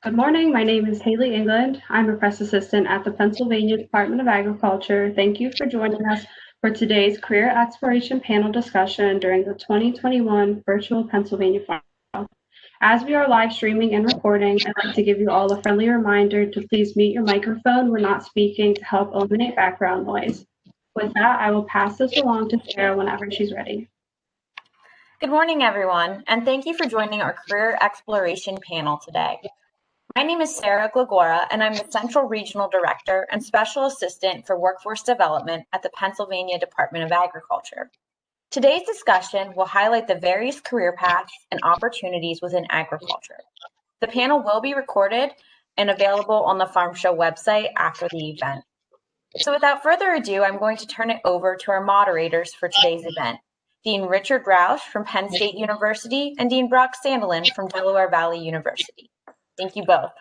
Good morning. My name is Haley England. I'm a press assistant at the Pennsylvania Department of Agriculture. Thank you for joining us for today's career exploration panel discussion during the 2021 virtual Pennsylvania Farm. As we are live streaming and recording, I'd like to give you all a friendly reminder to please mute your microphone when not speaking to help eliminate background noise. With that, I will pass this along to Sarah whenever she's ready. Good morning, everyone, and thank you for joining our career exploration panel today. My name is Sarah Glagora, and I'm the Central Regional Director and Special Assistant for Workforce Development at the Pennsylvania Department of Agriculture. Today's discussion will highlight the various career paths and opportunities within agriculture. The panel will be recorded and available on the Farm Show website after the event. So without further ado, I'm going to turn it over to our moderators for today's event, Dean Richard Roush from Penn State University and Dean Brock Sandelin from Delaware Valley University. Thank you both.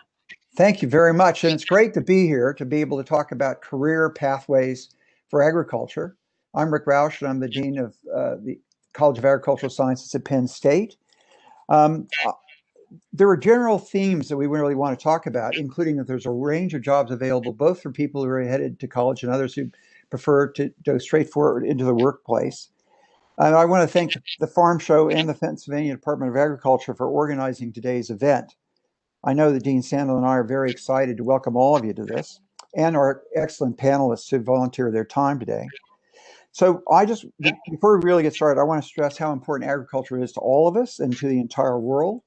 Thank you very much. And it's great to be here to be able to talk about career pathways for agriculture. I'm Rick Roush, and I'm the Dean of the College of Agricultural Sciences at Penn State. There are general themes that we really want to talk about, including that there's a range of jobs available, both for people who are headed to college and others who prefer to go straight forward into the workplace. I want to thank the Farm Show and the Pennsylvania Department of Agriculture for organizing today's event. I know that Dean Sandel and I are very excited to welcome all of you to this and our excellent panelists who volunteer their time today. So before we really get started, I want to stress how important agriculture is to all of us and to the entire world.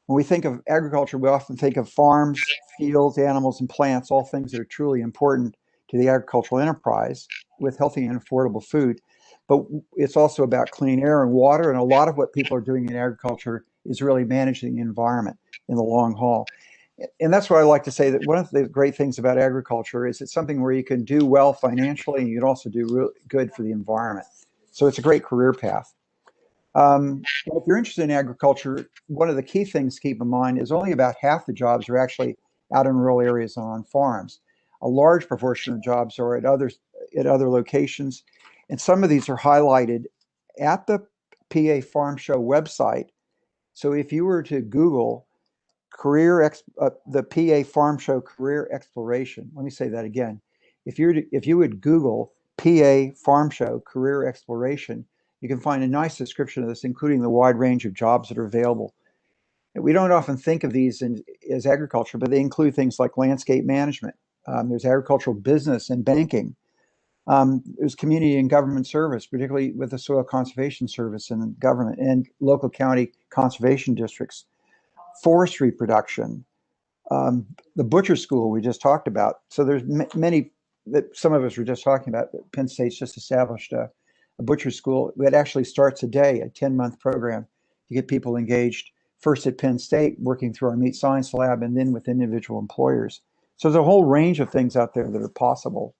When we think of agriculture, we often think of farms, fields, animals, and plants, all things that are truly important to the agricultural enterprise with healthy and affordable food. But it's also about clean air and water, and a lot of what people are doing in agriculture is really managing the environment in the long haul. And that's what I like to say, that one of the great things about agriculture is it's something where you can do well financially, and you can also do really good for the environment. So it's a great career path. If you're interested in agriculture, one of the key things to keep in mind is only about half the jobs are actually out in rural areas and on farms. A large proportion of jobs are at other locations, and some of these are highlighted at the PA Farm Show website. So if you were to Google the PA Farm Show career exploration, let me say that again. If you would Google PA Farm Show career exploration, you can find a nice description of this, including the wide range of jobs that are available. And we don't often think of these as agriculture, but they include things like landscape management. There's agricultural business and banking. There's community and government service, particularly with the Soil Conservation Service and government and local county conservation districts. Forestry production, the butcher school we just talked about. So there's many that some of us were just talking about. Penn State's just established a butcher school that actually starts today, a 10-month program to get people engaged, first at Penn State, working through our meat science lab, and then with individual employers. So there's a whole range of things out there that are possible.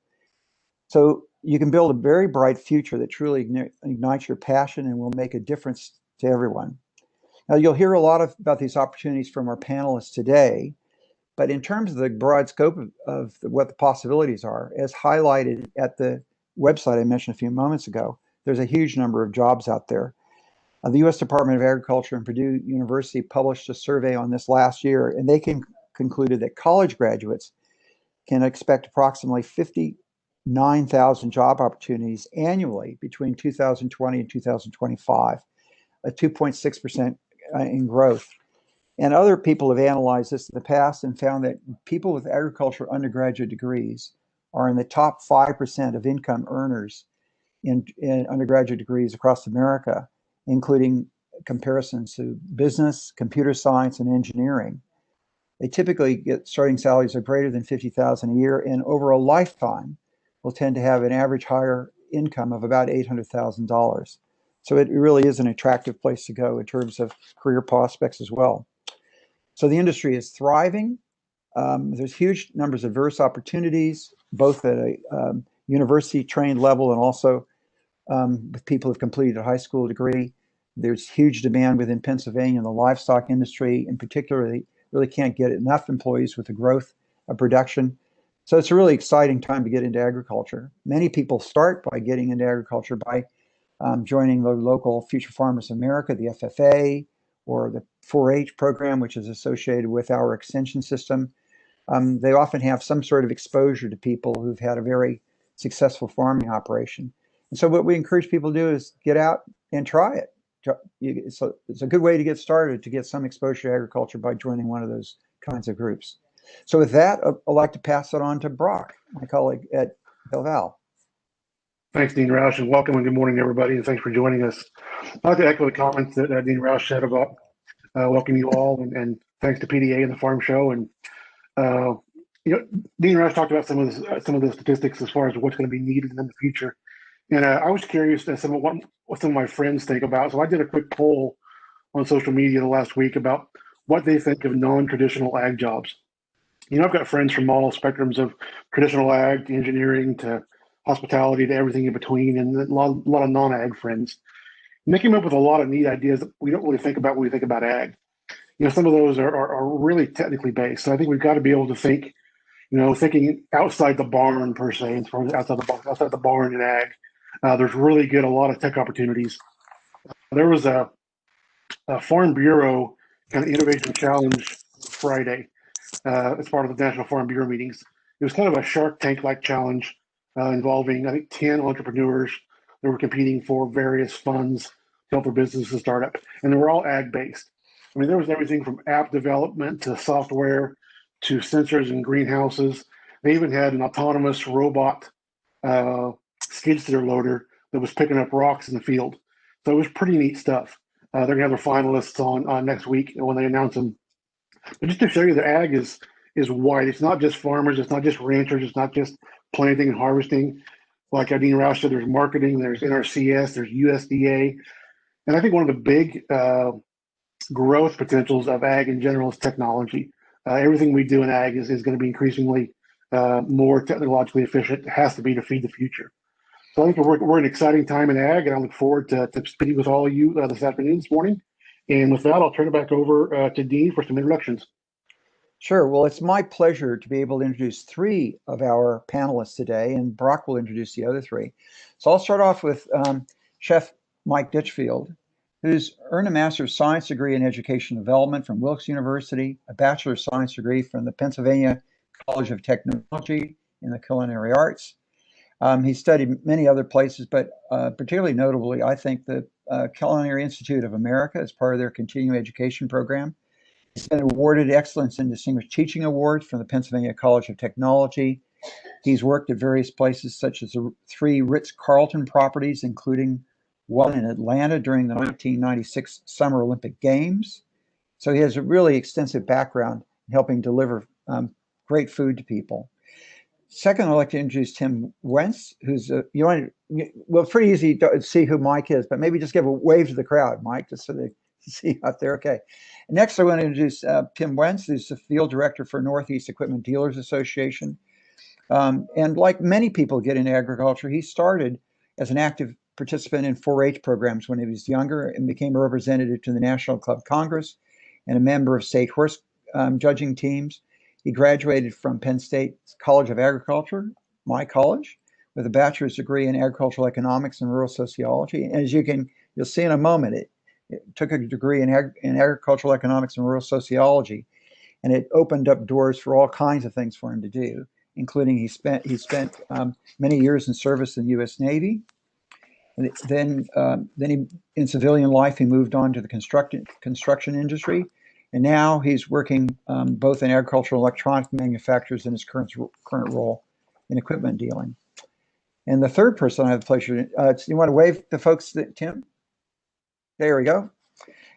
So you can build a very bright future that truly ignites your passion and will make a difference to everyone. Now, you'll hear a lot about these opportunities from our panelists today, but in terms of the broad scope of what the possibilities are, as highlighted at the website I mentioned a few moments ago, there's a huge number of jobs out there. The U.S. Department of Agriculture and Purdue University published a survey on this last year, and they concluded that college graduates can expect approximately 59,000 job opportunities annually between 2020 and 2025, a 2.6% in growth. And other people have analyzed this in the past and found that people with agriculture undergraduate degrees are in the top 5% of income earners in undergraduate degrees across America, including comparisons to business, computer science, and engineering. They typically get starting salaries of greater than $50,000 a year, and over a lifetime will tend to have an average higher income of about $800,000. So it really is an attractive place to go in terms of career prospects as well. So the industry is thriving. There's huge numbers of diverse opportunities, both at a university trained level and also with people who've completed a high school degree. There's huge demand within Pennsylvania in the livestock industry, in particular. They really can't get enough employees with the growth of production. So it's a really exciting time to get into agriculture. Many people start by getting into agriculture by joining the local Future Farmers America, the FFA, or the 4-H program, which is associated with our extension system. They often have some sort of exposure to people who've had a very successful farming operation. And so what we encourage people to do is get out and try it. So it's a good way to get started, to get some exposure to agriculture by joining one of those kinds of groups. So with that, I'd like to pass it on to Brock, my colleague at Belval. Thanks, Dean Roush, and welcome and good morning, everybody, and thanks for joining us. I'd like to echo the comments that Dean Roush said about welcoming you all, and thanks to PDA and the Farm Show. And Dean Roush talked about some of the statistics as far as what's going to be needed in the future. And I was curious as to what some of my friends think about. So I did a quick poll on social media the last week about what they think of non-traditional ag jobs. I've got friends from all spectrums of traditional ag to engineering to hospitality to everything in between, and a lot of non-ag friends. And they came up with a lot of neat ideas that we don't really think about when we think about ag. Some of those are really technically based. So I think we've got to be able to think, thinking outside the barn per se, as far as outside the barn in ag. There's really a lot of tech opportunities. There was a Farm Bureau kind of innovation challenge Friday as part of the National Farm Bureau meetings. It was kind of a Shark Tank-like challenge involving, I think, 10 entrepreneurs that were competing for various funds to help their businesses start up. And they were all ag-based. I mean, there was everything from app development to software to sensors and greenhouses. They even had an autonomous robot skid steer loader that was picking up rocks in the field. So it was pretty neat stuff. They're going to have their finalists on next week when they announce them. But just to show you that ag is wide. It's not just farmers. It's not just ranchers. It's not just planting and harvesting. Like Dean Roush said, there's marketing, there's NRCS, there's USDA. And I think one of the big growth potentials of ag in general is technology. Everything we do in ag is going to be increasingly more technologically efficient. It has to be to feed the future. So I think we're an exciting time in ag, and I look forward to speaking with all of you this afternoon, this morning. And with that, I'll turn it back over to Dean for some introductions. Sure. Well, it's my pleasure to be able to introduce 3 of our panelists today, and Brock will introduce the other 3. So I'll start off with Chef Mike Ditchfield, who's earned a Master's of Science degree in Education Development from Wilkes University, a Bachelor of Science degree from the Pennsylvania College of Technology in the Culinary Arts. He studied many other places, but particularly notably, I think, the Culinary Institute of America as part of their continuing education program. He's been awarded Excellence in Distinguished Teaching Awards from the Pennsylvania College of Technology. He's worked at various places such as the 3 Ritz-Carlton properties, including one in Atlanta during the 1996 Summer Olympic Games. So he has a really extensive background in helping deliver great food to people. Second, I'd like to introduce Tim Wentz, who's pretty easy to see who Mike is, but maybe just give a wave to the crowd, Mike, just so they see out there. Okay. Next, I want to introduce Tim Wentz, who's the field director for Northeast Equipment Dealers Association. And like many people get into agriculture, he started as an active participant in 4-H programs when he was younger and became a representative to the National Club Congress and a member of state horse judging teams. He graduated from Penn State College of Agriculture, my college, with a bachelor's degree in agricultural economics and rural sociology. And as you'll see in a moment, it took a degree in agricultural economics and rural sociology, and it opened up doors for all kinds of things for him to do, including he spent many years in service in the U.S. Navy. And then in civilian life, he moved on to the construction industry. And now he's working both in agricultural electronic manufacturers in his current role in equipment dealing. And the third person I have the pleasure you want to wave to folks, Tim? There we go.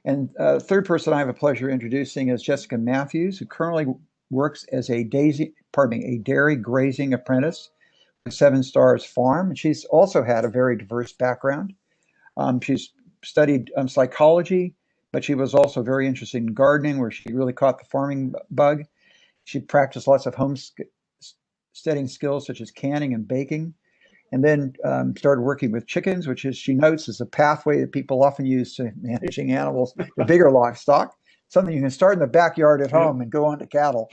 And third person I have a pleasure introducing is Jessica Matthews, who currently works as a dairy grazing apprentice with 7 Stars Farm. And she's also had a very diverse background. She's studied psychology, but she was also very interested in gardening, where she really caught the farming bug. She practiced lots of homesteading skills such as canning and baking, and then started working with chickens, which she notes is a pathway that people often use to managing animals, the bigger livestock, something you can start in the backyard at home and go on to cattle.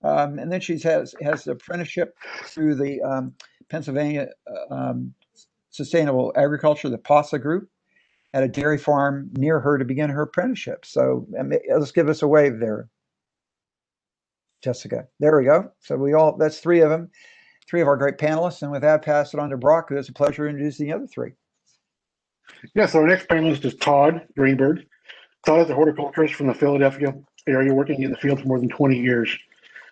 And then she has an apprenticeship through the Pennsylvania Sustainable Agriculture, the PASA group. at a dairy farm near her to begin her apprenticeship. So let's give us a wave there, Jessica. There we go. So that's three of them, three of our great panelists. And with that, pass it on to Brock, who has a pleasure introducing the other three. Yeah, so our next panelist is Todd Greenberg. Todd is a horticulturist from the Philadelphia area, working in the field for more than 20 years.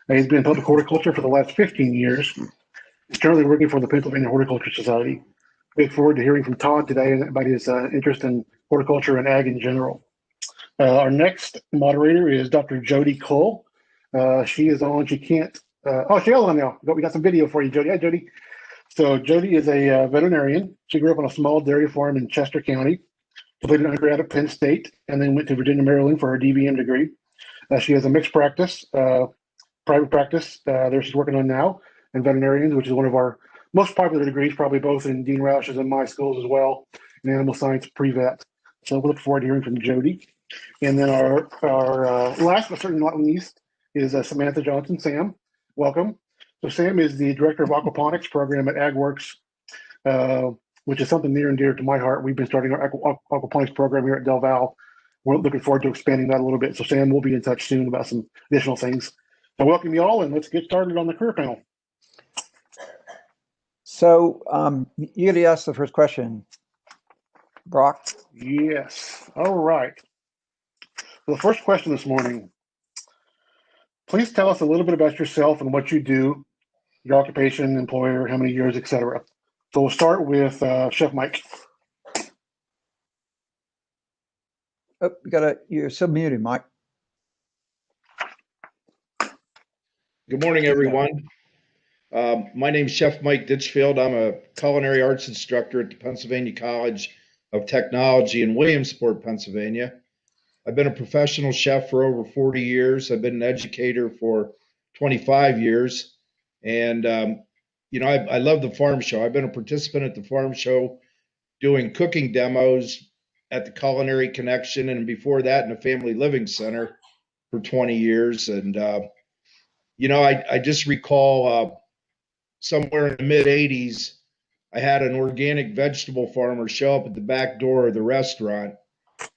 He's been in public horticulture for the last 15 years. He's currently working for the Pennsylvania Horticulture Society. We look forward to hearing from Todd today about his interest in horticulture and ag in general. Our next moderator is Dr. Jody Cole. She is on. She can't. She's on now. We got some video for you, Jody. Hi, Jody. So Jody is a veterinarian. She grew up on a small dairy farm in Chester County, completed undergrad at Penn State, and then went to Virginia, Maryland for her DVM degree. She has a mixed practice, private practice. There she's working on now, in veterinarians, which is one of our most popular degrees, probably both in Dean Roush's and my schools as well, in animal science pre-vet. So we look forward to hearing from Jody. And then our last but certainly not least is Samantha Johnson. Sam, welcome. So Sam is the director of Aquaponics program at AgWorks, which is something near and dear to my heart. We've been starting our aquaponics program here at Del Val. We're looking forward to expanding that a little bit. So Sam, we'll be in touch soon about some additional things. So welcome you all, and let's get started on the career panel. So you got to ask the first question, Brock. Yes. All right. So the first question this morning, please tell us a little bit about yourself and what you do, your occupation, employer, how many years, etc. So we'll start with Chef Mike. Oh, you're still muted, Mike. Good morning, everyone. My name's Chef Mike Ditchfield. I'm a culinary arts instructor at the Pennsylvania College of Technology in Williamsport, Pennsylvania. I've been a professional chef for over 40 years. I've been an educator for 25 years. And, I love the farm show. I've been a participant at the farm show doing cooking demos at the Culinary Connection, and before that in the Family Living Center for 20 years. And, I just recall somewhere in the mid 80s, I had an organic vegetable farmer show up at the back door of the restaurant,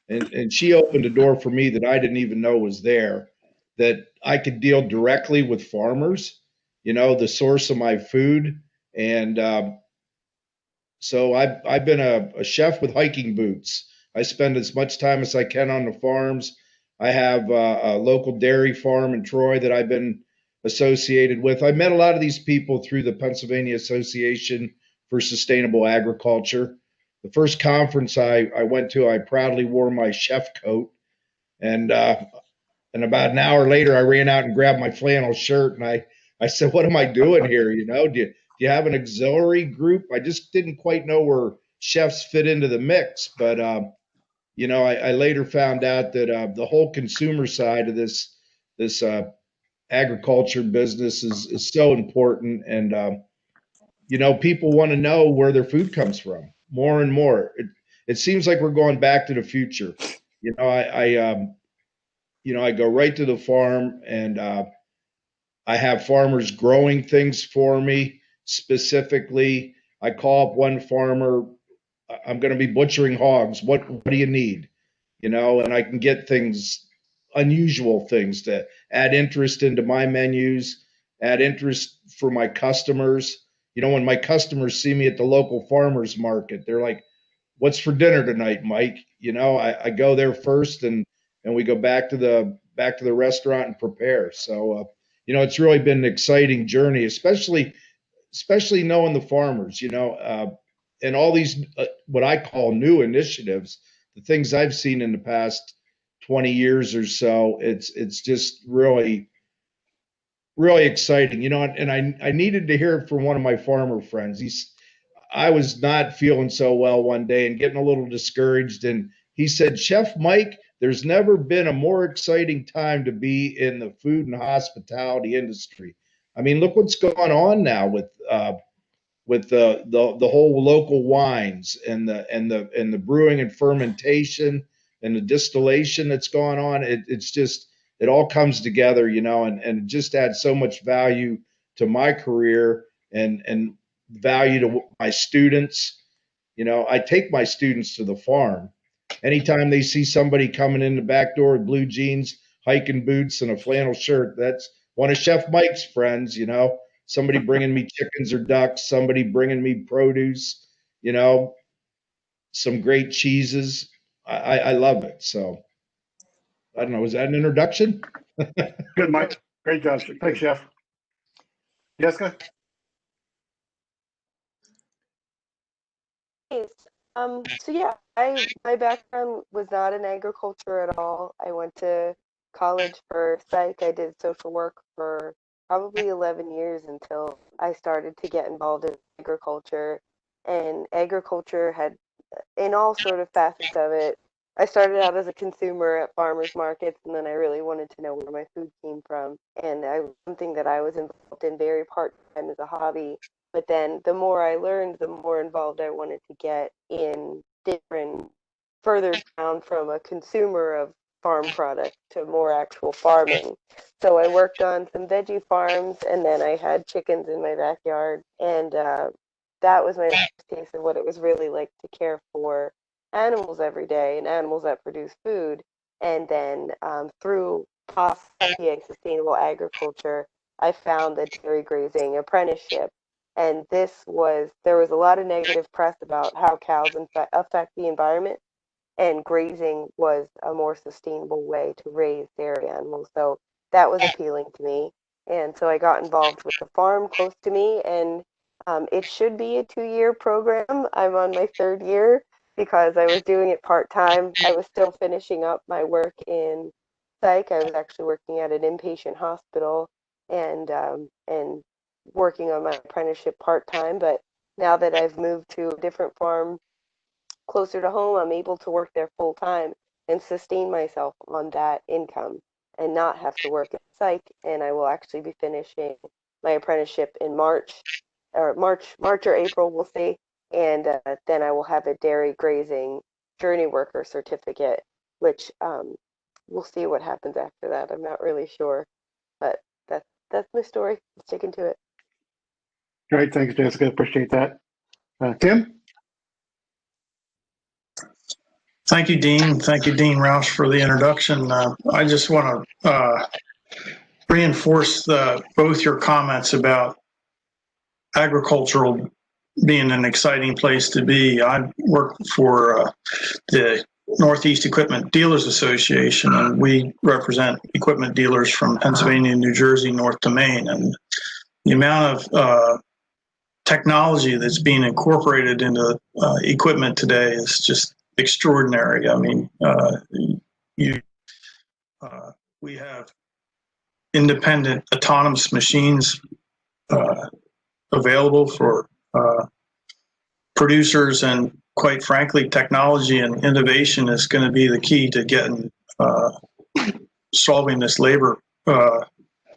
and she opened a door for me that I didn't even know was there, that I could deal directly with farmers, the source of my food. And so I've been a chef with hiking boots. I spend as much time as I can on the farms. I have a local dairy farm in Troy that I've been associated with. I met a lot of these people through the Pennsylvania Association for Sustainable Agriculture. The first conference I went to, I proudly wore my chef coat, and about an hour later, I ran out and grabbed my flannel shirt, and I said, "What am I doing here? Do you have an auxiliary group?" I just didn't quite know where chefs fit into the mix, but I later found out that the whole consumer side of this agriculture business is so important, and people want to know where their food comes from more and more. It seems like we're going back to the future. I go right to the farm, and I have farmers growing things for me. Specifically, I call up one farmer. I'm going to be butchering hogs. What do you need? And I can get things, unusual things to add interest into my menus, add interest for my customers. When my customers see me at the local farmers market, they're like, "What's for dinner tonight, Mike?" I go there first, and we go back to the restaurant and prepare. So it's really been an exciting journey, especially knowing the farmers, and all these what I call new initiatives, the things I've seen in the past 20 years or so. It's just really, really exciting, and I needed to hear it from one of my farmer friends. I was not feeling so well one day and getting a little discouraged, and he said, "Chef Mike, there's never been a more exciting time to be in the food and hospitality industry. I mean, look what's going on now with the whole local wines and the brewing and fermentation and the distillation that's going on. It's just, it all comes together, and it just adds so much value to my career and value to my students. I take my students to the farm, anytime they see somebody coming in the back door with blue jeans, hiking boots, and a flannel shirt, that's one of Chef Mike's friends, you know, somebody bringing me chickens or ducks, somebody bringing me produce, you know, some great cheeses. I love it. So I don't know. Was that an introduction? Good, Mike. Great job. Thanks, Chef. Jessica? Nice. So yeah, my background was not in agriculture at all. I went to college for psych. I did social work for probably 11 years until I started to get involved in agriculture. And agriculture had, in all sort of facets of it, I started out as a consumer at farmers markets, and then I really wanted to know where my food came from. And something that I was involved in very part-time as a hobby. But then the more I learned, the more involved I wanted to get in different, further down from a consumer of farm product to more actual farming. So I worked on some veggie farms, and then I had chickens in my backyard. And that was my first taste of what it was really like to care for animals every day and animals that produce food. And then through possibly sustainable agriculture, I found the dairy grazing apprenticeship. And there was a lot of negative press about how cows affect the environment, and grazing was a more sustainable way to raise dairy animals. So that was appealing to me. And so I got involved with the farm close to me, and it should be a 2-year program. I'm on my 3rd year because I was doing it part-time. I was still finishing up my work in psych. I was actually working at an inpatient hospital and working on my apprenticeship part-time. But now that I've moved to a different farm closer to home, I'm able to work there full time and sustain myself on that income and not have to work at psych. And I will actually be finishing my apprenticeship in March or April, we'll see. And then I will have a dairy grazing journey worker certificate, which we'll see what happens after that. I'm not really sure, but that's my story. Sticking to it. Great. Thanks, Jessica. Appreciate that. Tim? Thank you, Dean. Thank you, Dean Roush, for the introduction. I just want to reinforce both your comments about agricultural being an exciting place to be. I work for the Northeast Equipment Dealers Association, and we represent equipment dealers from Pennsylvania, New Jersey, north to Maine. And the amount of technology that's being incorporated into equipment today is just extraordinary. I mean, we have independent autonomous machines available for producers, and quite frankly, technology and innovation is going to be the key to getting solving this labor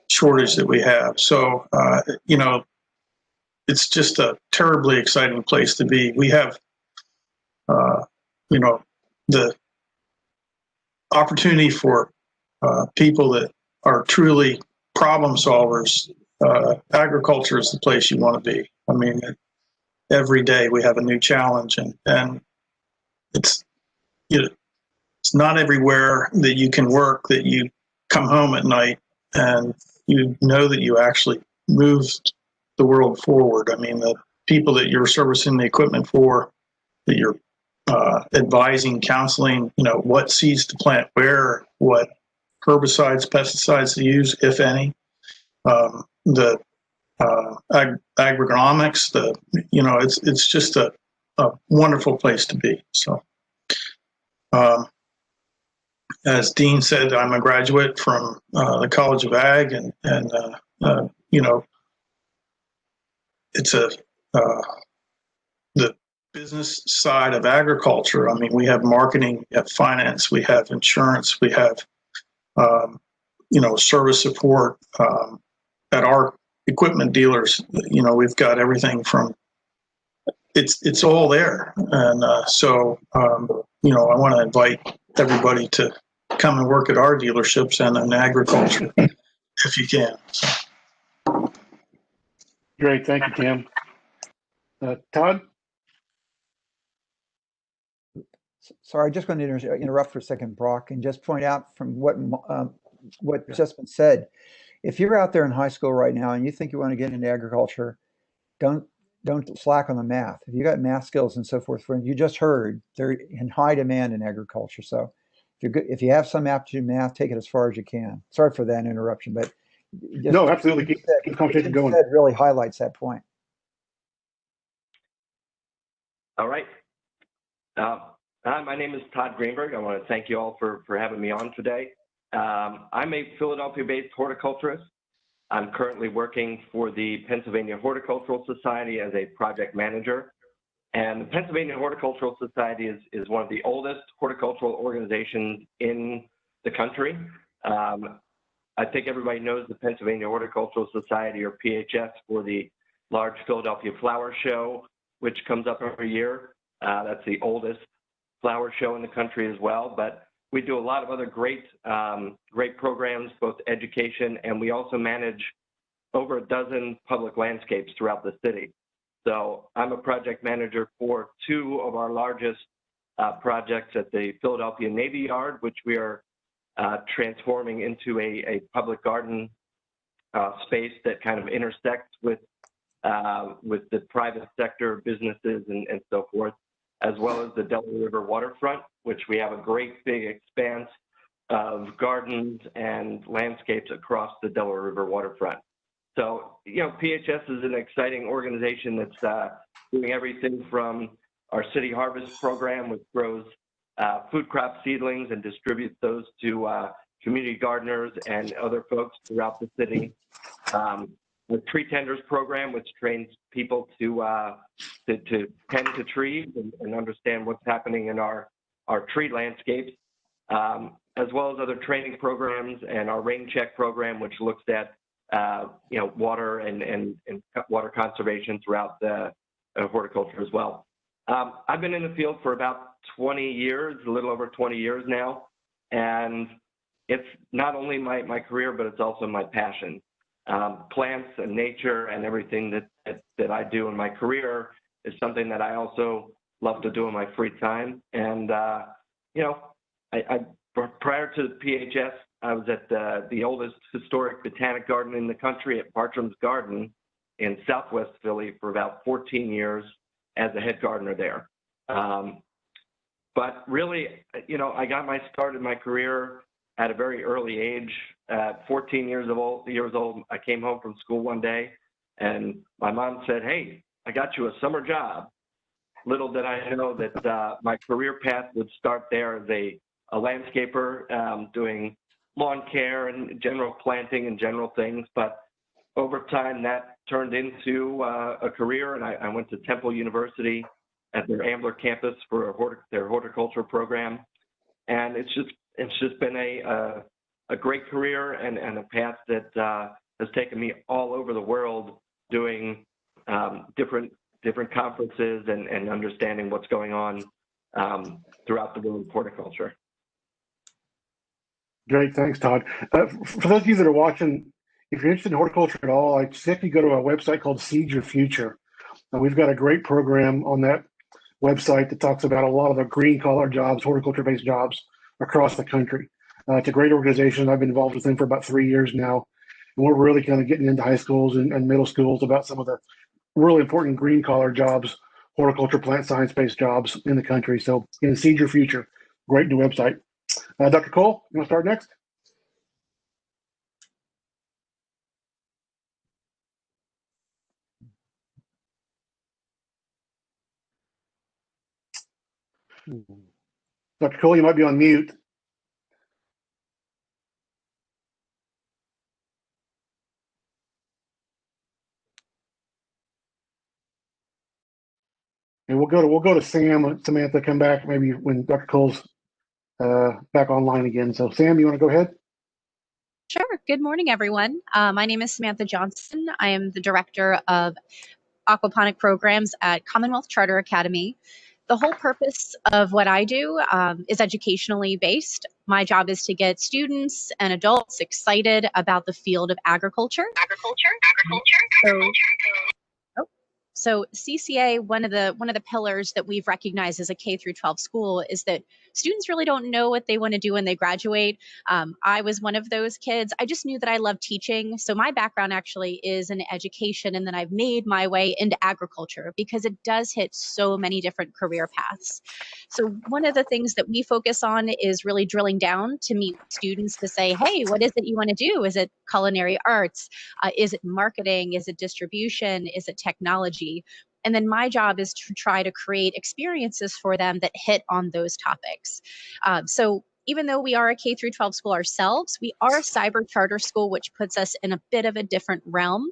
shortage that we have. So, it's just a terribly exciting place to be. We have, the opportunity for people that are truly problem solvers. Agriculture is the place you want to be. I mean, every day we have a new challenge, and it's not everywhere that you can work that you come home at night and you know that you actually moved the world forward. I mean, the people that you're servicing the equipment for, that you're advising, counseling, what seeds to plant where, what herbicides, pesticides to use, if any, the agronomics, it's just a wonderful place to be. So, as Dean said, I'm a graduate from the College of Ag, and it's the business side of agriculture. I mean, we have marketing, we have finance, we have insurance, we have service support at our equipment dealers. We've got everything from it's all there, and so I want to invite everybody to come and work at our dealerships and in agriculture if you can. So. Great. Thank you, Tim. Todd? Sorry, I just want to interrupt for a second, Brock, and just point out from what just been said. If you're out there in high school right now and you think you want to get into agriculture, don't slack on the math. If you got math skills and so forth, you just heard they're in high demand in agriculture. So if you have some aptitude in math, take it as far as you can. Sorry for that interruption, but no, absolutely, keep the conversation going. It really highlights that point. All right. My name is Todd Greenberg. I want to thank you all for having me on today. I'm a Philadelphia-based horticulturist. I'm currently working for the Pennsylvania Horticultural Society as a project manager. And the Pennsylvania Horticultural Society is one of the oldest horticultural organizations in the country. I think everybody knows the Pennsylvania Horticultural Society, or PHS, for the large Philadelphia Flower Show, which comes up every year. That's the oldest flower show in the country as well. But we do a lot of other great programs, both education, and we also manage over a dozen public landscapes throughout the city. So I'm a project manager for two of our largest projects at the Philadelphia Navy Yard, which we are transforming into a public garden space that kind of intersects with the private sector businesses and so forth, as well as the Delaware River waterfront, which we have a great big expanse of gardens and landscapes across the Delaware River waterfront. So, PHS is an exciting organization that's doing everything from our City Harvest program, which grows food crop seedlings and distributes those to community gardeners and other folks throughout the city. The Tree Tenders program, which trains people to tend to trees and understand what's happening in our tree landscapes, as well as other training programs, and our Rain Check program, which looks at water and water conservation throughout the horticulture as well. I've been in the field for about 20 years, a little over 20 years now, and it's not only my career, but it's also my passion. Plants and nature and everything that I do in my career is something that I also love to do in my free time. And prior to the PHS, I was at the oldest historic botanic garden in the country at Bartram's Garden in Southwest Philly for about 14 years as a head gardener there. But really, I got my start in my career at a very early age. At 14 years old, I came home from school one day, and my mom said, "Hey, I got you a summer job." Little did I know that my career path would start there as a landscaper, doing lawn care and general planting and general things. But over time, that turned into a career, and I went to Temple University at their Ambler campus for their horticulture program, and it's just been a great career and a path that has taken me all over the world, doing different conferences and understanding what's going on throughout the world of horticulture. Great, thanks, Todd. For those of you that are watching, if you're interested in horticulture at all, I suggest you go to a website called Seed Your Future. We've got a great program on that website that talks about a lot of the green-collar jobs, horticulture-based jobs across the country. It's a great organization. I've been involved with them for about 3 years now. And we're really kind of getting into high schools and middle schools about some of the really important green-collar jobs, horticulture, plant science-based jobs in the country. So, Seed Your Future, great new website. Dr. Cole, you want to start next? Dr. Cole, you might be on mute. And we'll go to Sam and Samantha come back maybe when Dr. Cole's back online again. So Sam, you want to go ahead? Sure. Good morning, everyone. My name is Samantha Johnson. I am the director of aquaponic programs at Commonwealth Charter Academy. The whole purpose of what I do is educationally based. My job is to get students and adults excited about the field of agriculture. So CCA, one of the pillars that we've recognized as a K through 12 school is that students really don't know what they want to do when they graduate. I was one of those kids. I just knew that I loved teaching. So my background actually is in education, and then I've made my way into agriculture because it does hit so many different career paths. So one of the things that we focus on is really drilling down to meet students to say, hey, what is it you want to do? Is it culinary arts? Is it marketing? Is it distribution? Is it technology? And then my job is to try to create experiences for them that hit on those topics. So even though we are a K through 12 school ourselves, we are a cyber charter school, which puts us in a bit of a different realm,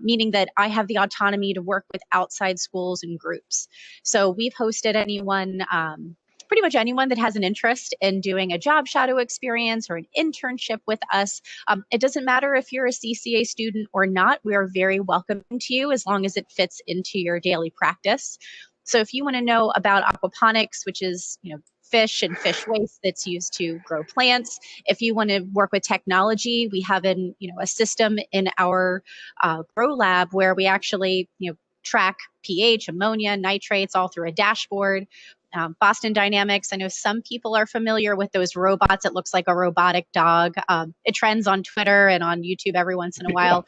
meaning that I have the autonomy to work with outside schools and groups. So we've hosted anyone, pretty much anyone that has an interest in doing a job shadow experience or an internship with us. It doesn't matter if you're a CCA student or not. We are very welcoming to you as long as it fits into your daily practice. So if you want to know about aquaponics, which is, fish and fish waste that's used to grow plants. If you want to work with technology, we have a system in our grow lab where we actually, track pH, ammonia, nitrates all through a dashboard. Boston Dynamics, I know some people are familiar with those robots. It looks like a robotic dog. It trends on Twitter and on YouTube every once in a while.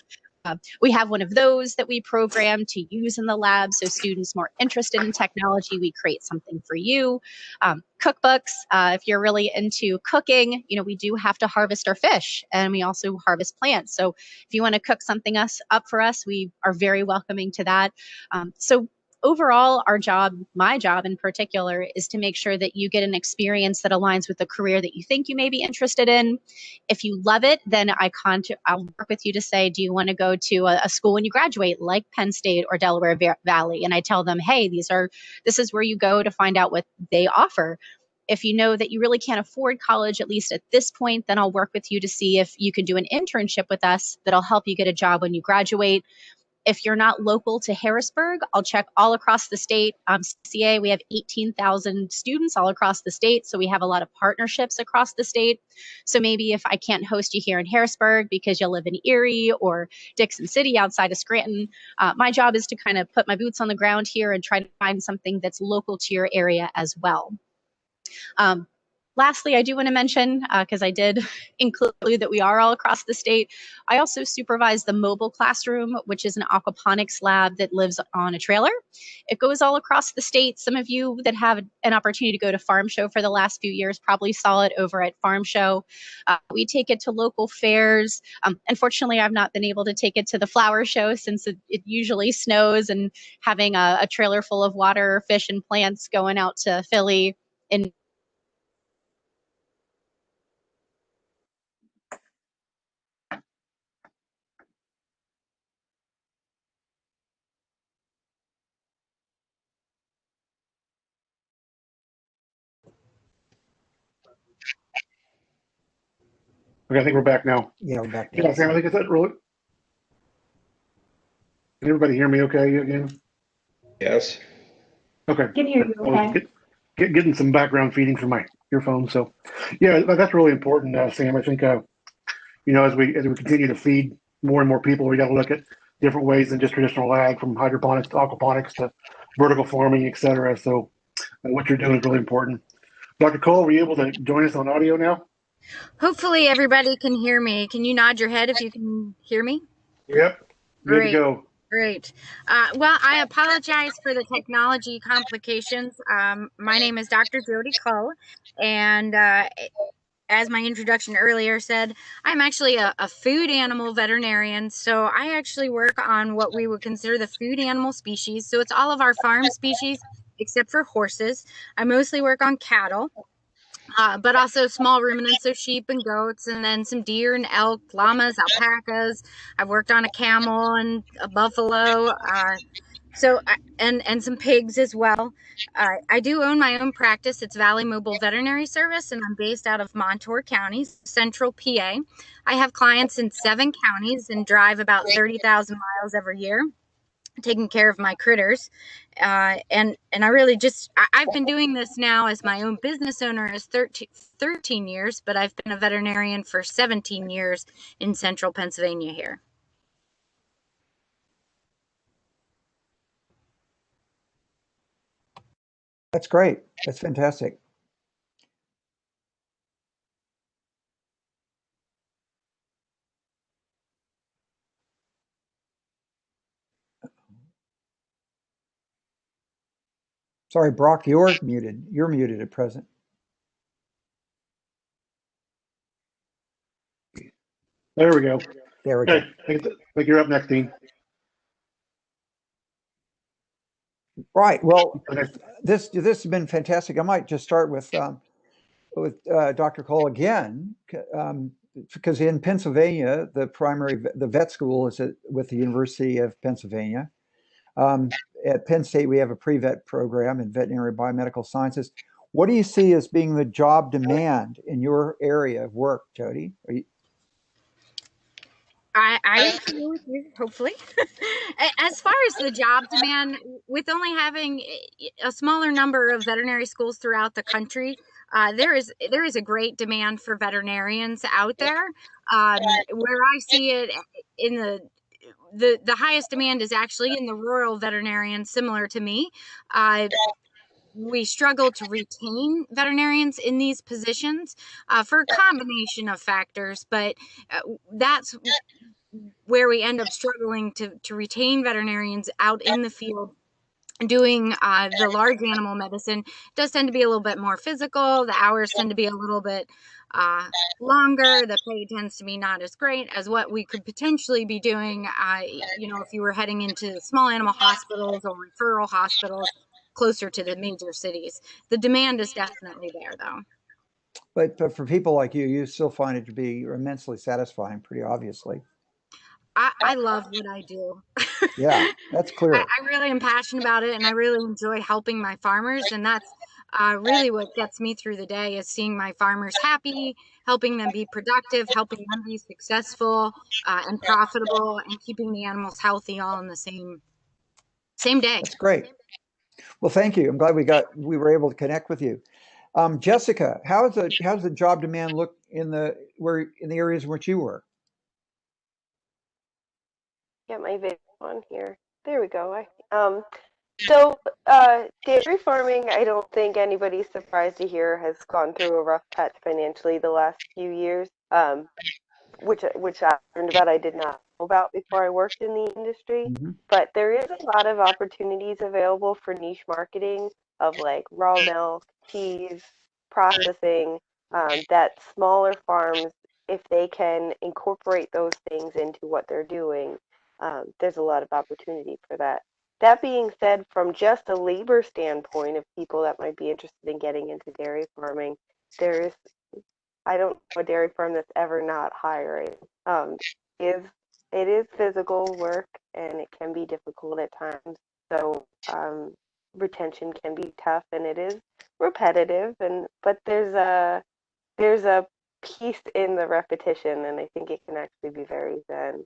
We have one of those that we program to use in the lab. So students more interested in technology, we create something for you. Cookbooks, if you're really into cooking, we do have to harvest our fish, and we also harvest plants. So if you want to cook something up for us, we are very welcoming to that. So overall, my job in particular, is to make sure that you get an experience that aligns with the career that you think you may be interested in. If you love it, then I'll work with you to say, do you want to go to a school when you graduate, like Penn State or Delaware Valley? And I tell them, hey, this is where you go to find out what they offer. If you know that you really can't afford college, at least at this point, then I'll work with you to see if you can do an internship with us that'll help you get a job when you graduate. If you're not local to Harrisburg, I'll check all across the state. CCA, we have 18,000 students all across the state, so we have a lot of partnerships across the state. So maybe if I can't host you here in Harrisburg because you live in Erie or Dixon City outside of Scranton, my job is to kind of put my boots on the ground here and try to find something that's local to your area as well. Lastly, I do want to mention, because I did include that we are all across the state, I also supervise the mobile classroom, which is an aquaponics lab that lives on a trailer. It goes all across the state. Some of you that have an opportunity to go to Farm Show for the last few years probably saw it over at Farm Show. We take it to local fairs. Unfortunately, I've not been able to take it to the flower show since it usually snows, and having a trailer full of water, fish, and plants going out to Philly in Okay, I think we're back now. Yeah, we're back now. Yeah, Sam, I think it's really. Can everybody hear me okay again? Yes. Okay. Can hear you okay. Getting some background feeding from my earphone. So, yeah, that's really important, Sam. I think, as we continue to feed more and more people, we got to look at different ways than just traditional ag, from hydroponics to aquaponics to vertical farming, et cetera. So, what you're doing is really important. Dr. Cole, were you able to join us on audio now? Hopefully everybody can hear me. Can you nod your head if you can hear me? Yep. Good to go. Great. Well, I apologize for the technology complications. My name is Dr. Jody Cole, and as my introduction earlier said, I'm actually a food animal veterinarian. So I actually work on what we would consider the food animal species. So it's all of our farm species except for horses. I mostly work on cattle. But also small ruminants, so sheep and goats, and then some deer and elk, llamas, alpacas. I've worked on a camel and a buffalo, and some pigs as well. I do own my own practice. It's Valley Mobile Veterinary Service, and I'm based out of Montour County, Central PA. I have clients in 7 counties and drive about 30,000 miles every year, taking care of my critters. And I really I've been doing this now as my own business owner as 13 years, but I've been a veterinarian for 17 years in central Pennsylvania here. That's great. That's fantastic. Sorry, Brock, you're muted. You're muted at present. There we go. There we go. Okay, I think you're up next, Dean. Right. Well, Okay. this has been fantastic. I might just start with Dr. Cole again, because in Pennsylvania, the vet school is with the University of Pennsylvania. At Penn State, we have a pre-vet program in veterinary biomedical sciences. What do you see as being the job demand in your area of work, Jody? I agree with you, hopefully. As far as the job demand, with only having a smaller number of veterinary schools throughout the country, there is a great demand for veterinarians out there. Where I see it in the highest demand is actually in the rural veterinarians, similar to me. We struggle to retain veterinarians in these positions for a combination of factors, but that's where we end up struggling to retain veterinarians out in the field doing the large animal medicine. It does tend to be a little bit more physical. The hours tend to be a little bit longer. The pay tends to be not as great as what we could potentially be doing, if you were heading into small animal hospitals or referral hospitals closer to the major cities. The demand is definitely there, though. But for people like you still find it to be immensely satisfying, pretty obviously. I love what I do. Yeah, that's clear. I really am passionate about it, and I really enjoy helping my farmers, and that's really what gets me through the day is seeing my farmers happy, helping them be productive, helping them be successful and profitable, and keeping the animals healthy all in the same day. That's great. Well, thank you. I'm glad we were able to connect with you. Jessica, how's the job demand look in the areas in which you work? Get my video on here. There we go. Dairy farming, I don't think anybody's surprised to hear, has gone through a rough patch financially the last few years, which I learned about. I did not know about before I worked in the industry. Mm-hmm. But there is a lot of opportunities available for niche marketing of like raw milk, cheese, processing, that smaller farms, if they can incorporate those things into what they're doing, there's a lot of opportunity for that. That being said, from just a labor standpoint of people that might be interested in getting into dairy farming, I don't know a dairy farm that's ever not hiring. Is It is physical work and it can be difficult at times. So retention can be tough and it is repetitive, but there's a piece in the repetition, and I think it can actually be very zen.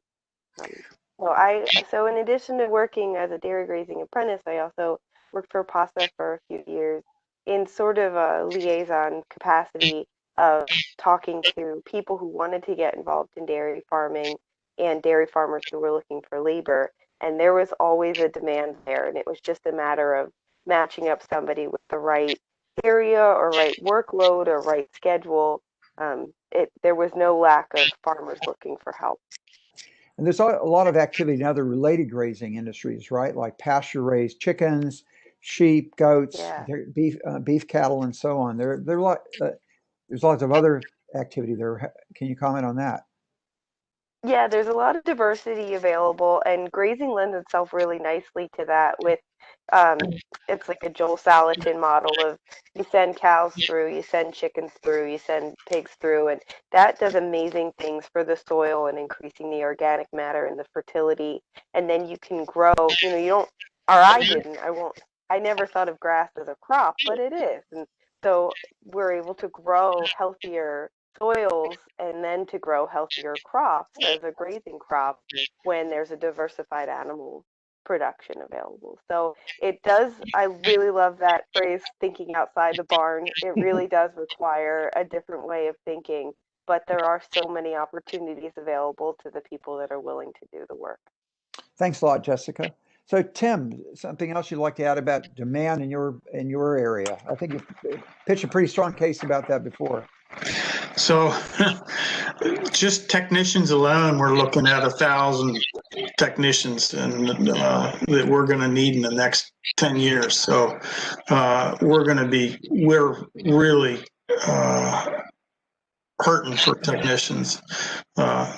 So in addition to working as a dairy grazing apprentice, I also worked for PASA for a few years in sort of a liaison capacity of talking to people who wanted to get involved in dairy farming and dairy farmers who were looking for labor. And there was always a demand there, and it was just a matter of matching up somebody with the right area or right workload or right schedule. There was no lack of farmers looking for help. And there's a lot of activity in other related grazing industries, right? Like pasture-raised chickens, sheep, goats, Yeah. beef cattle, and so on. There's lots of other activity there. Can you comment on that? Yeah, there's a lot of diversity available, and grazing lends itself really nicely to that. It's like a Joel Salatin model of you send cows through, you send chickens through, you send pigs through, and that does amazing things for the soil and increasing the organic matter and the fertility. And then you can grow. You don't, or I didn't. I never thought of grass as a crop, but it is, and so we're able to grow healthier soils and then to grow healthier crops as a grazing crop when there's a diversified animal production available. So I really love that phrase, thinking outside the barn. It really does require a different way of thinking, but there are so many opportunities available to the people that are willing to do the work. Thanks a lot, Jessica. So Tim, something else you'd like to add about demand in your area? I think you pitched a pretty strong case about that before. So just technicians alone, we're looking at 1,000 technicians and that we're going to need in the next 10 years. So we're really hurting for technicians.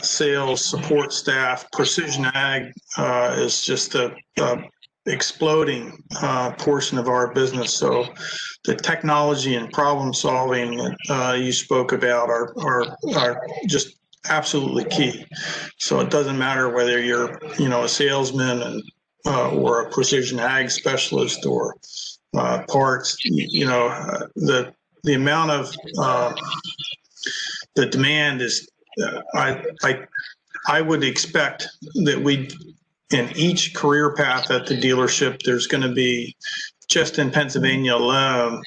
Sales, support staff, precision ag is just a exploding portion of our business. So the technology and problem solving that you spoke about are just absolutely key. So it doesn't matter whether you're a salesman and or a precision ag specialist or parts. The amount of the demand is I would expect that we, in each career path at the dealership, there's going to be, just in Pennsylvania alone,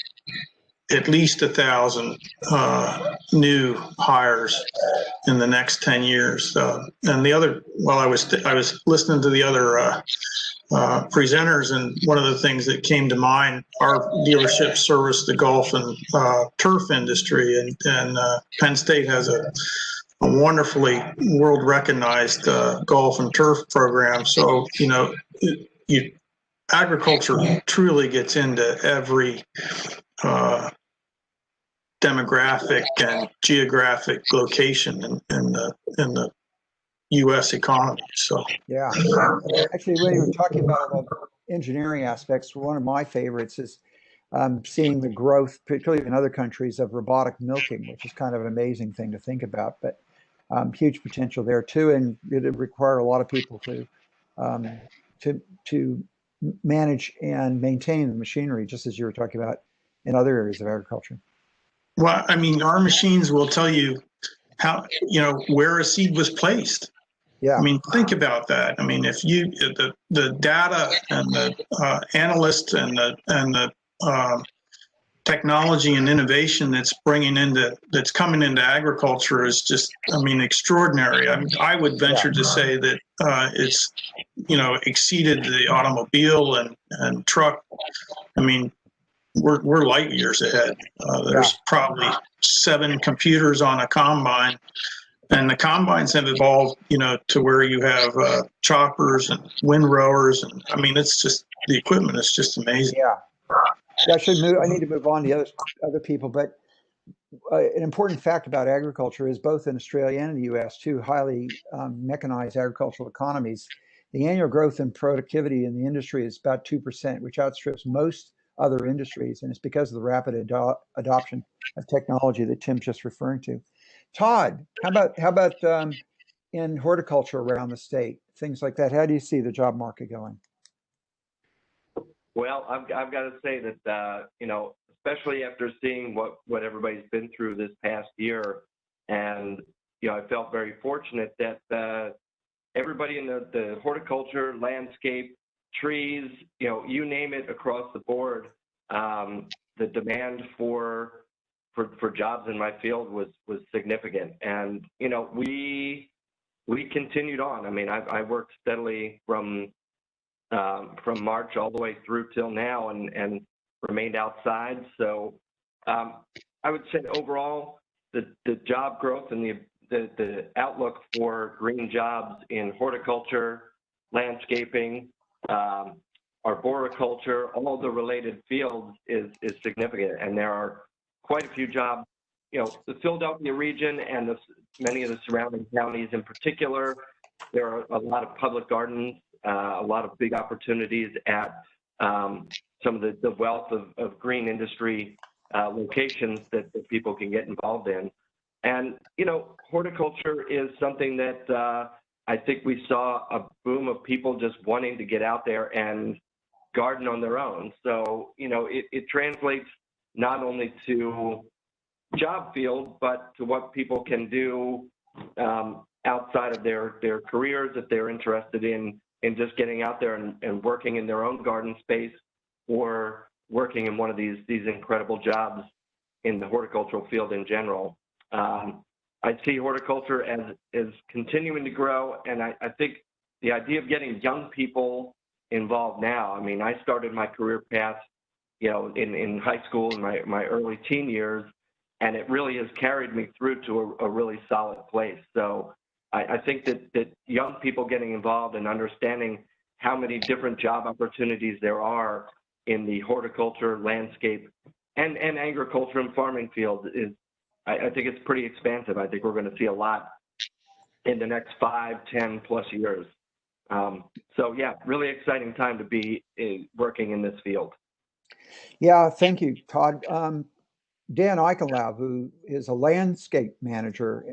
at least 1,000 new hires in the next 10 years. And the other, while I was listening to the other presenters, and one of the things that came to mind, our dealership service the golf and turf industry, and Penn State has a wonderfully world recognized golf and turf program. So agriculture truly gets into every demographic and geographic location in the U.S. economy. So yeah, actually, when you were talking about engineering aspects, one of my favorites is seeing the growth, particularly in other countries, of robotic milking, which is kind of an amazing thing to think about. But huge potential there too, and it would require a lot of people to manage and maintain the machinery, just as you were talking about in other areas of agriculture. Well, I mean, our machines will tell you how, where a seed was placed. Yeah. I mean, think about that. I mean, if the data and the analysts and the technology and innovation that's coming into agriculture is just, extraordinary. I would venture to say that it's, exceeded the automobile and truck. I mean, we're light years ahead. There's probably 7 computers on a combine, and the combines have evolved, to where you have choppers and windrowers, and it's just, the equipment is just amazing. Yeah. I need to move on to other people, but an important fact about agriculture is both in Australia and in the U.S., two highly mechanized agricultural economies, the annual growth in productivity in the industry is about 2%, which outstrips most other industries, and it's because of the rapid adoption of technology that Tim's just referring to. Todd, how about in horticulture around the state, things like that? How do you see the job market going? Well, I've got to say that especially after seeing what everybody's been through this past year, and I felt very fortunate that everybody in the horticulture, landscape, trees, you name it, across the board, the demand for jobs in my field was significant, and we continued on. I worked steadily from March all the way through till now, and remained outside. So I would say overall the job growth and the outlook for green jobs in horticulture, landscaping, arboriculture, all the related fields is significant, and there are quite a few jobs. The Philadelphia region and many of the surrounding counties in particular, there are a lot of public gardens, a lot of big opportunities at some of the wealth of green industry locations that people can get involved in. And, horticulture is something that I think we saw a boom of people just wanting to get out there and garden on their own. So, it translates not only to job field, but to what people can do outside of their careers if they're interested in just getting out there and working in their own garden space, or working in one of these incredible jobs in the horticultural field in general. I see horticulture as continuing to grow, and I think the idea of getting young people involved now. I mean, I started my career path, in high school in my early teen years, and it really has carried me through to a really solid place. So I think that young people getting involved and understanding how many different job opportunities there are in the horticulture, landscape, and agriculture and farming field is, I think it's pretty expansive. I think we're going to see a lot in the next 5, 10 plus years. So yeah, really exciting time to be working in this field. Yeah, thank you, Todd. Dan Eichenlaub, who is a landscape manager,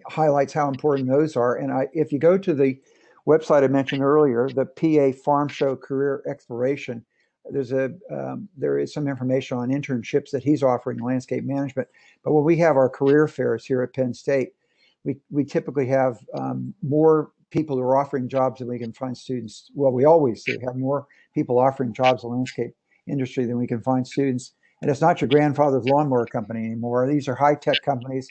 highlights how important those are. And if you go to the website I mentioned earlier, the PA Farm Show Career Exploration, there is some information on internships that he's offering in landscape management. But when we have our career fairs here at Penn State, we typically have more people who are offering jobs than we can find students. Well, we always do have more people offering jobs in the landscape industry than we can find students. And it's not your grandfather's lawnmower company anymore. These are high-tech companies.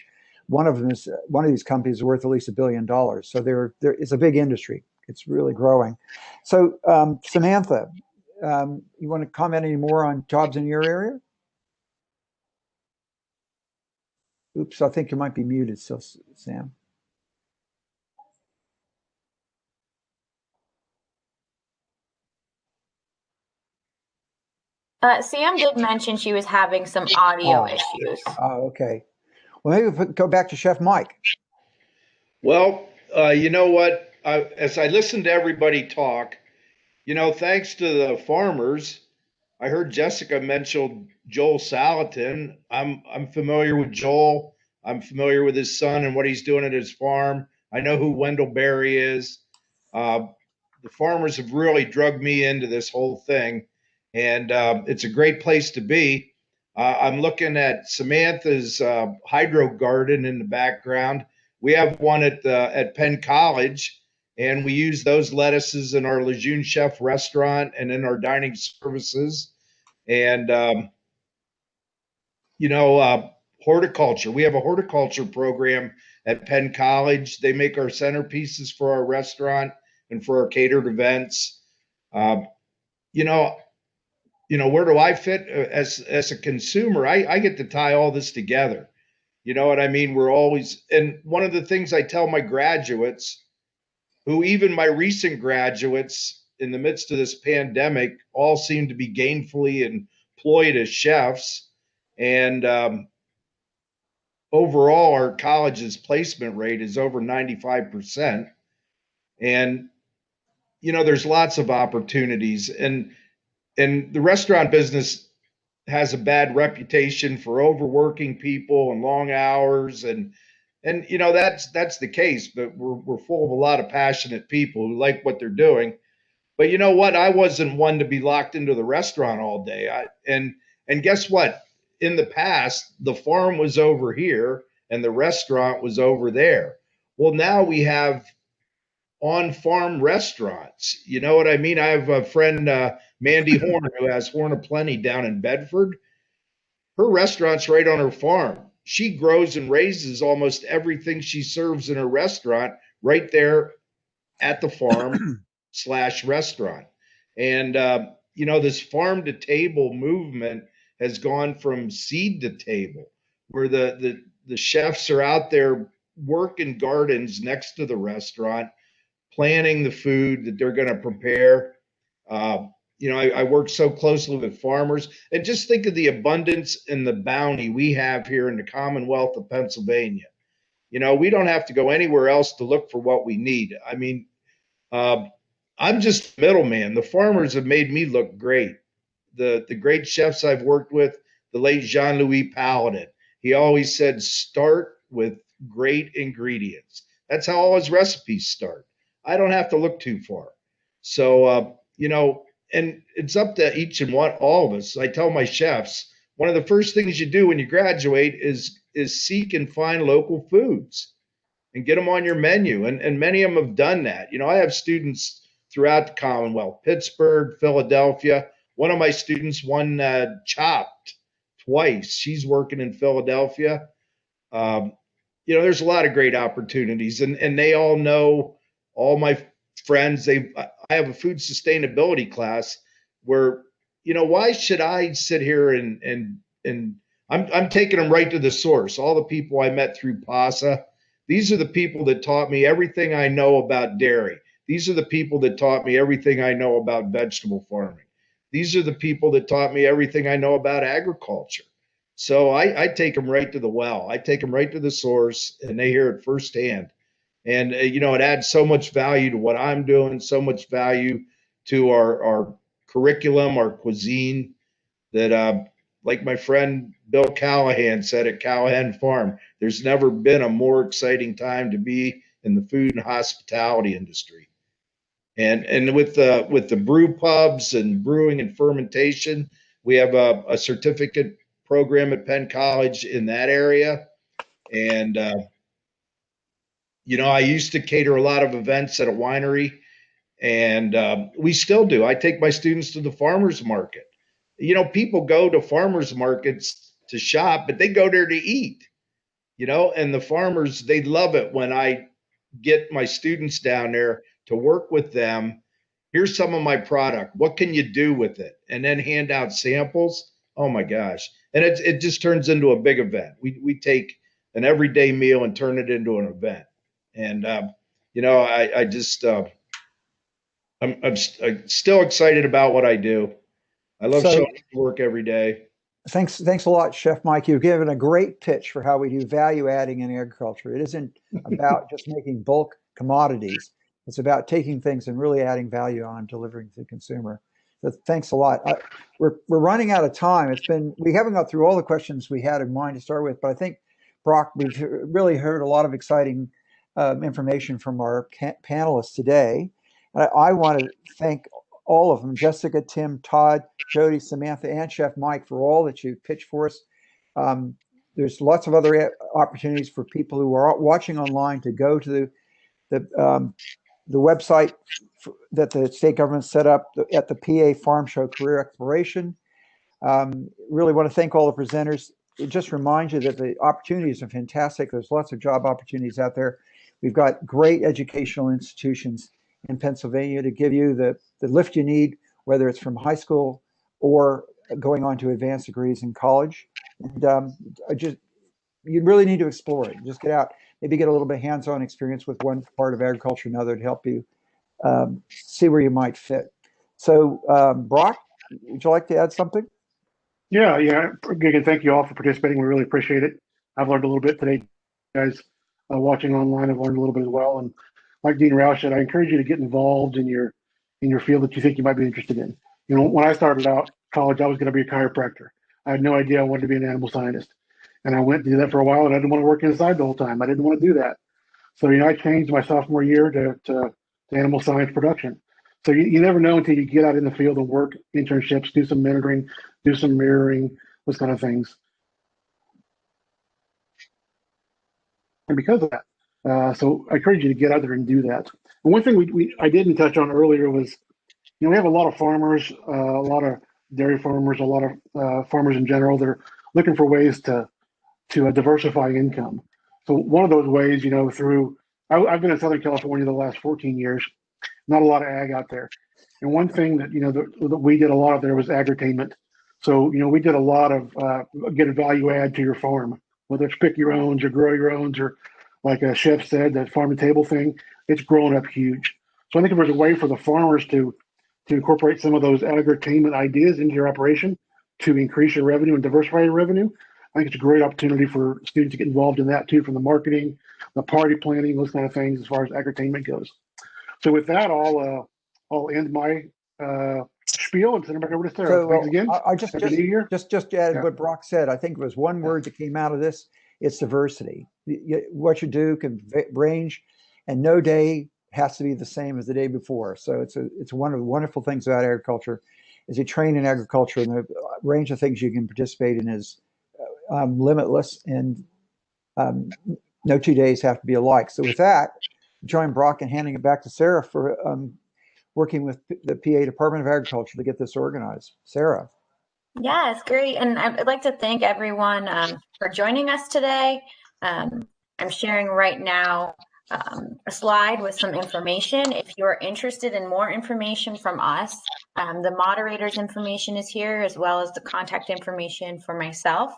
One of these companies is worth at least $1 billion. So it's a big industry. It's really growing. So Samantha, you want to comment any more on jobs in your area? Oops, I think you might be muted still, Sam. Sam did mention she was having some audio issues. Oh, okay. Well, maybe we'll go back to Chef Mike. Well, you know what? As I listened to everybody talk, thanks to the farmers, I heard Jessica mention Joel Salatin. I'm familiar with Joel. I'm familiar with his son and what he's doing at his farm. I know who Wendell Berry is. The farmers have really drugged me into this whole thing, and it's a great place to be. I'm looking at Samantha's hydro garden in the background. We have one at Penn College, and we use those lettuces in our Lejeune Chef restaurant and in our dining services. And, horticulture. We have a horticulture program at Penn College. They make our centerpieces for our restaurant and for our catered events. Where do I fit as a consumer? I get to tie all this together. You know what I mean? And one of the things I tell my graduates, who even my recent graduates in the midst of this pandemic all seem to be gainfully employed as chefs. And overall, our college's placement rate is over 95%. And, there's lots of opportunities. And the restaurant business has a bad reputation for overworking people and long hours. And that's the case, but we're full of a lot of passionate people who like what they're doing. But you know what? I wasn't one to be locked into the restaurant all day. And guess what? In the past, the farm was over here and the restaurant was over there. Well, now we have on-farm restaurants. You know what I mean? I have a friend, Mandy Horn, who has Horn of Plenty down in Bedford. Her restaurant's right on her farm. She grows and raises almost everything she serves in her restaurant right there at the farm / restaurant. And, this farm to table movement has gone from seed to table, where the chefs are out there working gardens next to the restaurant, planning the food that they're going to prepare. I work so closely with farmers, and just think of the abundance and the bounty we have here in the Commonwealth of Pennsylvania. We don't have to go anywhere else to look for what we need. I mean, I'm just a middleman. The farmers have made me look great. The great chefs I've worked with, the late Jean-Louis Paladin, he always said, start with great ingredients. That's how all his recipes start. I don't have to look too far. So, and it's up to all of us. I tell my chefs, one of the first things you do when you graduate is seek and find local foods and get them on your menu. And many of them have done that. I have students throughout the Commonwealth, Pittsburgh, Philadelphia. One of my students won Chopped twice. She's working in Philadelphia. There's a lot of great opportunities, and they all know all my friends. I have a food sustainability class where, why should I sit here and I'm taking them right to the source. All the people I met through PASA, these are the people that taught me everything I know about dairy. These are the people that taught me everything I know about vegetable farming. These are the people that taught me everything I know about agriculture. So I take them right to the well. I take them right to the source, and they hear it firsthand. And, it adds so much value to what I'm doing, so much value to our curriculum, our cuisine, that, like my friend Bill Callahan said at Callahan Farm, there's never been a more exciting time to be in the food and hospitality industry. And with the brew pubs and brewing and fermentation, we have a certificate program at Penn College in that area. And, I used to cater a lot of events at a winery, and we still do. I take my students to the farmers market. People go to farmers markets to shop, but they go there to eat, and the farmers, they love it when I get my students down there to work with them. Here's some of my product. What can you do with it? And then hand out samples. Oh my gosh. And it just turns into a big event. We take an everyday meal and turn it into an event. And, I just, I'm still excited about what I do. I love showing up to work every day. Thanks a lot, Chef Mike. You've given a great pitch for how we do value adding in agriculture. It isn't about just making bulk commodities. It's about taking things and really adding value on delivering to the consumer. So thanks a lot. We're running out of time. We haven't got through all the questions we had in mind to start with, but I think, Brock, we've really heard a lot of exciting information from our panelists today. I want to thank all of them, Jessica, Tim, Todd, Jody, Samantha, and Chef Mike, for all that you pitched for us. There's lots of other opportunities for people who are watching online to go to the website that the state government set up at the PA Farm Show Career Exploration. Really want to thank all the presenters. It just reminds you that the opportunities are fantastic. There's lots of job opportunities out there. We've got great educational institutions in Pennsylvania to give you the lift you need, whether it's from high school or going on to advanced degrees in college. And you really need to explore it. Just get out, maybe get a little bit hands-on experience with one part of agriculture and another to help you see where you might fit. So, Brock, would you like to add something? Yeah. Again, thank you all for participating. We really appreciate it. I've learned a little bit today, guys. Watching online, I've learned a little bit as well. And like Dean Roush said, I encourage you to get involved in your field that you think you might be interested in. When I started out college, I was going to be a chiropractor. I had no idea I wanted to be an animal scientist, and I went to do that for a while, and I didn't want to work inside the whole time. I didn't want to do that. So I changed my sophomore year to animal science production. So you never know until you get out in the field and work internships, do some mentoring, do some mirroring, those kind of things. And because of that, so I encourage you to get out there and do that. And one thing I didn't touch on earlier was, we have a lot of farmers, a lot of dairy farmers, a lot of farmers in general that are looking for ways to diversify income. So one of those ways, I've been in Southern California the last 14 years, not a lot of ag out there. And one thing that, that we did a lot of there was agritainment. So, we did a lot of get a value add to your farm, whether it's pick your owns or grow your owns, or like a chef said, that farm to table thing, it's grown up huge. So I think if there's a way for the farmers to incorporate some of those agritainment ideas into your operation to increase your revenue and diversify your revenue, I think it's a great opportunity for students to get involved in that too, from the marketing, the party planning, those kind of things as far as agritainment goes. So with that, I'll end my spiel and send it back over to Sarah. So, thanks again. I just added what Brock said. I think it was one word that came out of this. It's diversity. What you do can range, and no day has to be the same as the day before. So it's one of the wonderful things about agriculture is you train in agriculture, and the range of things you can participate in is limitless, and no 2 days have to be alike. So with that, join Brock in handing it back to Sarah for working with the PA Department of Agriculture to get this organized. Sarah. Yes, great. And I'd like to thank everyone for joining us today. I'm sharing right now a slide with some information. If you're interested in more information from us, the moderator's information is here, as well as the contact information for myself.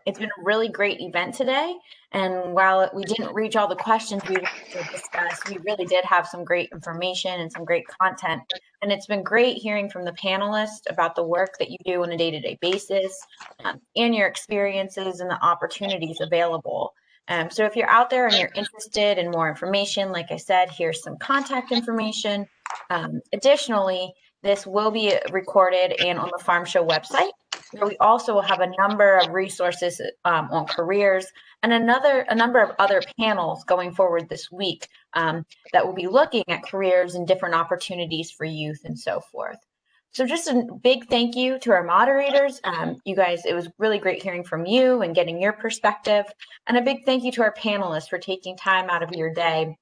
It's been a really great event today. And while we didn't reach all the questions we wanted to discuss, we really did have some great information and some great content. And it's been great hearing from the panelists about the work that you do on a day-to-day basis and your experiences and the opportunities available. So if you're out there and you're interested in more information, like I said, here's some contact information. Additionally, this will be recorded and on the Farm Show website, where we also will have a number of resources on careers and a number of other panels going forward this week that will be looking at careers and different opportunities for youth and so forth. So just a big thank you to our moderators. You guys, it was really great hearing from you and getting your perspective. And a big thank you to our panelists for taking time out of your day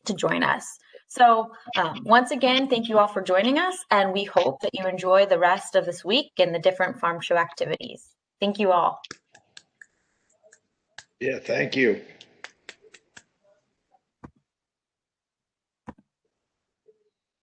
to join us. So once again, thank you all for joining us, and we hope that you enjoy the rest of this week and the different Farm Show activities. Thank you all. Yeah, thank you.